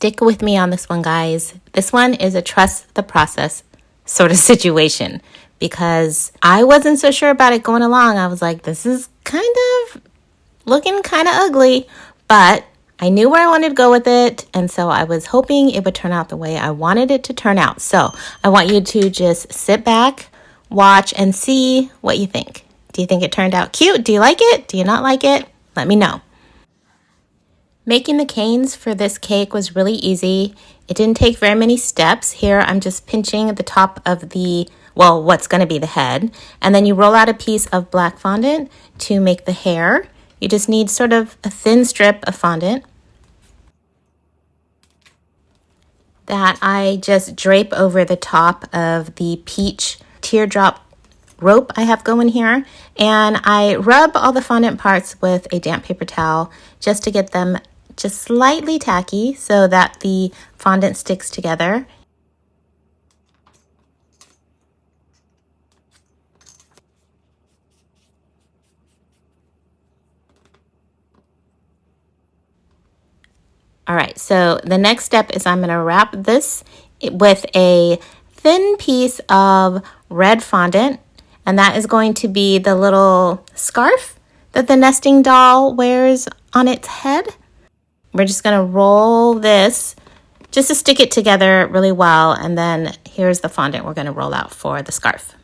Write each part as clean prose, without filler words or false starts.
stick with me on this one, guys. This one is a trust the process sort of situation because I wasn't so sure about it going along. I was like, this is kind of looking kind of ugly, but I knew where I wanted to go with it, and so I was hoping it would turn out the way I wanted it to turn out. So I want you to just sit back, watch, and see what you think. Do you think it turned out cute? Do you like it? Do you not like it? Let me know. Making the canes for this cake was really easy. It didn't take very many steps. Here I'm just pinching at the top of the, well, what's going to be the head. And then you roll out a piece of black fondant to make the hair. You just need sort of a thin strip of fondant that I just drape over the top of the peach teardrop rope I have going here. And I rub all the fondant parts with a damp paper towel just to get them just slightly tacky so that the fondant sticks together. All right, so the next step is I'm going to wrap this with a thin piece of red fondant, and that is going to be the little scarf that the nesting doll wears on its head. We're just going to roll this just to stick it together really well, and then here's the fondant we're going to roll out for the scarf.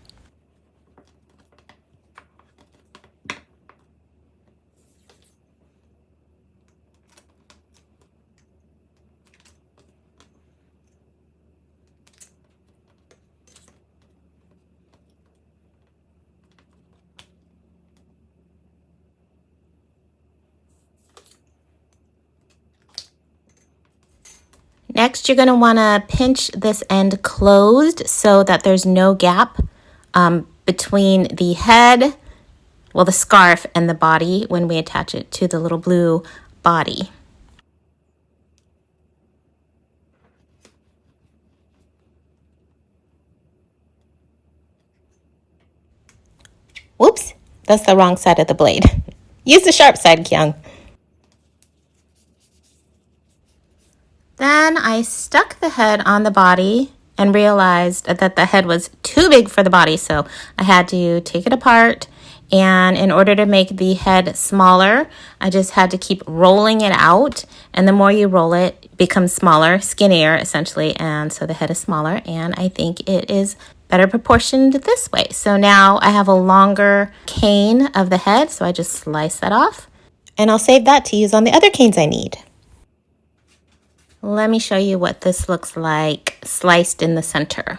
Next, you're going to want to pinch this end closed so that there's no gap between the head, well, the scarf, and the body when we attach it to the little blue body. Whoops, that's the wrong side of the blade. Use the sharp side, Kyung. Then I stuck the head on the body and realized that the head was too big for the body, so I had to take it apart. And in order to make the head smaller, I just had to keep rolling it out. And the more you roll it, it becomes smaller, skinnier essentially. And so the head is smaller, and I think it is better proportioned this way. So now I have a longer cane of the head, so I just slice that off. And I'll save that to use on the other canes I need. Let me show you what this looks like sliced in the center.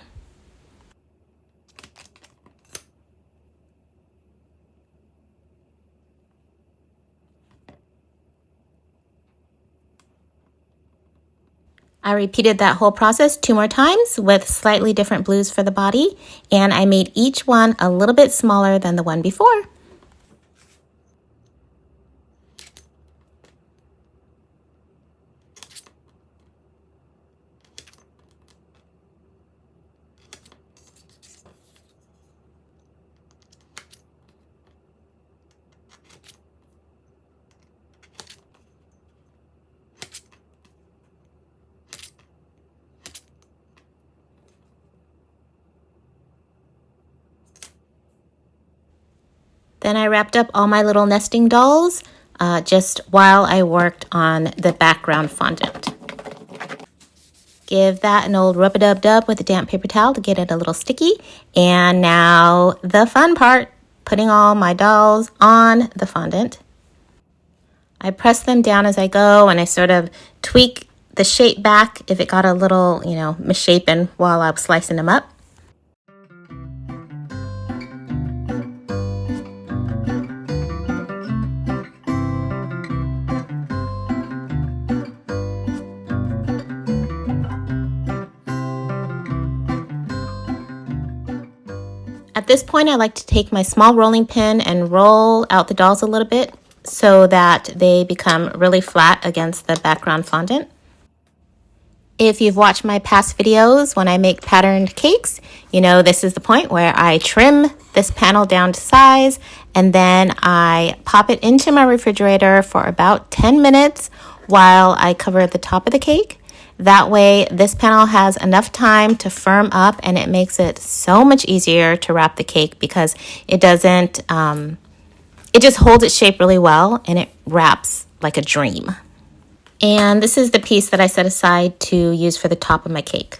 I repeated that whole process 2 more times with slightly different blues for the body, and I made each one a little bit smaller than the one before. Then I wrapped up all my little nesting dolls just while I worked on the background fondant. Give that an old rub-a-dub-dub with a damp paper towel to get it a little sticky. And now the fun part, putting all my dolls on the fondant. I press them down as I go, and I sort of tweak the shape back if it got a little, misshapen while I was slicing them up. At this point, I like to take my small rolling pin and roll out the dolls a little bit so that they become really flat against the background fondant. If you've watched my past videos when I make patterned cakes, you know this is the point where I trim this panel down to size and then I pop it into my refrigerator for about 10 minutes while I cover the top of the cake. That way, this panel has enough time to firm up, and it makes it so much easier to wrap the cake because it doesn't, it just holds its shape really well, and it wraps like a dream. And this is the piece that I set aside to use for the top of my cake.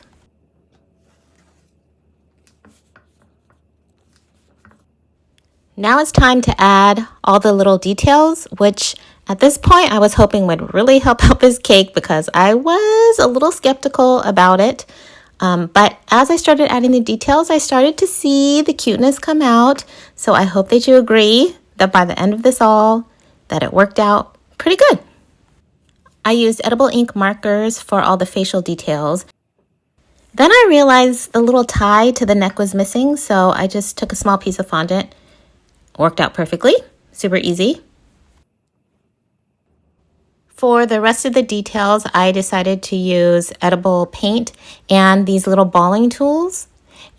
Now it's time to add all the little details, which at this point I was hoping would really help out this cake because I was a little skeptical about it. But as I started adding the details, I started to see the cuteness come out. So I hope that you agree that by the end of this all, that it worked out pretty good. I used edible ink markers for all the facial details. Then I realized the little tie to the neck was missing, so I just took a small piece of fondant. Worked out perfectly, super easy. For the rest of the details, I decided to use edible paint and these little balling tools.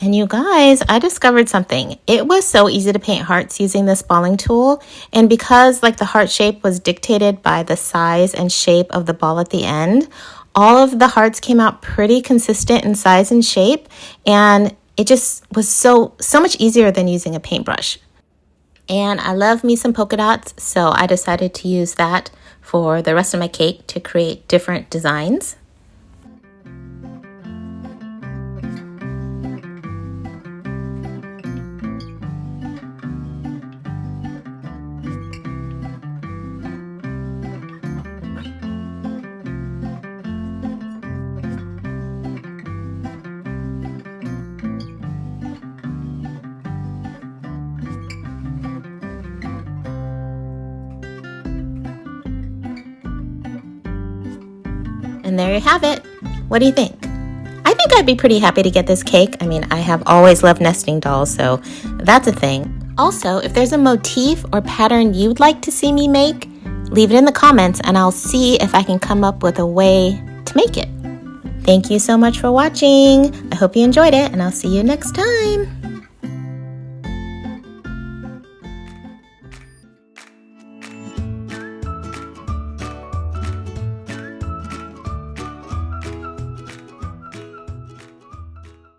And you guys, I discovered something. It was so easy to paint hearts using this balling tool. And because like the heart shape was dictated by the size and shape of the ball at the end, all of the hearts came out pretty consistent in size and shape. And it just was so much easier than using a paintbrush. And I love me some polka dots, so I decided to use that for the rest of my cake to create different designs. And there you have it. What do you think? I think I'd be pretty happy to get this cake. I mean, I have always loved nesting dolls, so that's a thing. Also, if there's a motif or pattern you'd like to see me make, leave it in the comments and I'll see if I can come up with a way to make it. Thank you so much for watching. I hope you enjoyed it, and I'll see you next time.